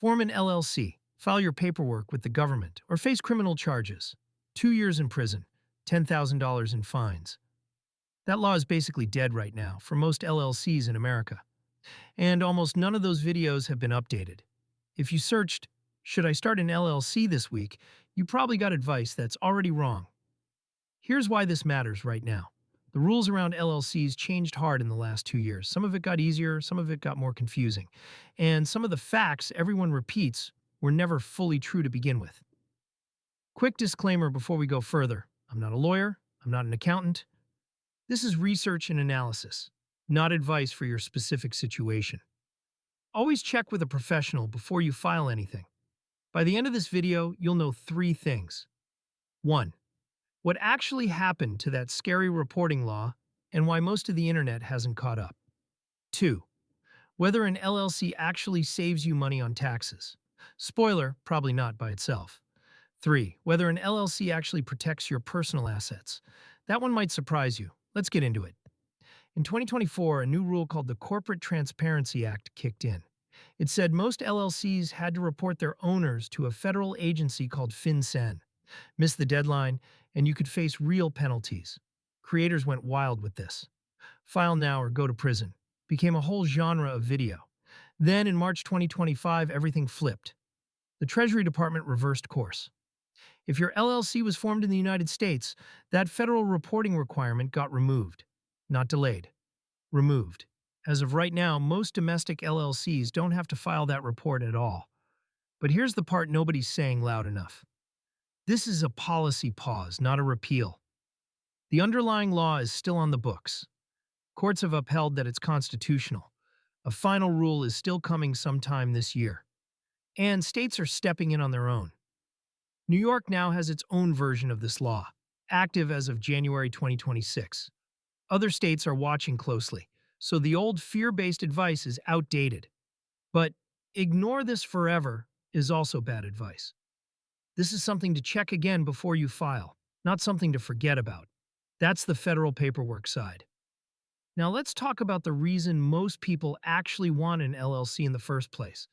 Form an LLC, file your paperwork with the government, or face criminal charges. 2 years in prison, $10,000 in fines. That law is basically dead right now for most LLCs in America. And almost none of those videos have been updated. If you searched, "Should I start an LLC this week?" you probably got advice that's already wrong. Here's why this matters right now. The rules around LLCs changed hard in the last 2 years. Some of it got easier, some of it got more confusing. And some of the facts everyone repeats were never fully true to begin with. Quick disclaimer before we go further. I'm not a lawyer, I'm not an accountant. This is research and analysis, not advice for your specific situation. Always check with a professional before you file anything. By the end of this video, you'll know 3 things. 1. What actually happened to that scary reporting law and why most of the internet hasn't caught up. 2. Whether an LLC actually saves you money on taxes. Spoiler, probably not by itself. 3. Whether an LLC actually protects your personal assets. That one might surprise you. Let's get into it. In 2024, a new rule called the Corporate Transparency Act kicked in. It said most LLCs had to report their owners to a federal agency called FinCEN. Miss the deadline, and you could face real penalties. Creators went wild with this. File now or go to prison became a whole genre of video. Then in March 2025, everything flipped. The Treasury Department reversed course. If your LLC was formed in the United States, that federal reporting requirement got removed. Not delayed. Removed. As of right now, most domestic LLCs don't have to file that report at all. But here's the part nobody's saying loud enough. This is a policy pause, not a repeal. The underlying law is still on the books. Courts have upheld that it's constitutional. A final rule is still coming sometime this year. And states are stepping in on their own. New York now has its own version of this law, active as of January 2026. Other states are watching closely, so the old fear-based advice is outdated. But ignore this forever is also bad advice. This is something to check again before you file, not something to forget about. That's the federal paperwork side. Now let's talk about the reason most people actually want an LLC in the first place.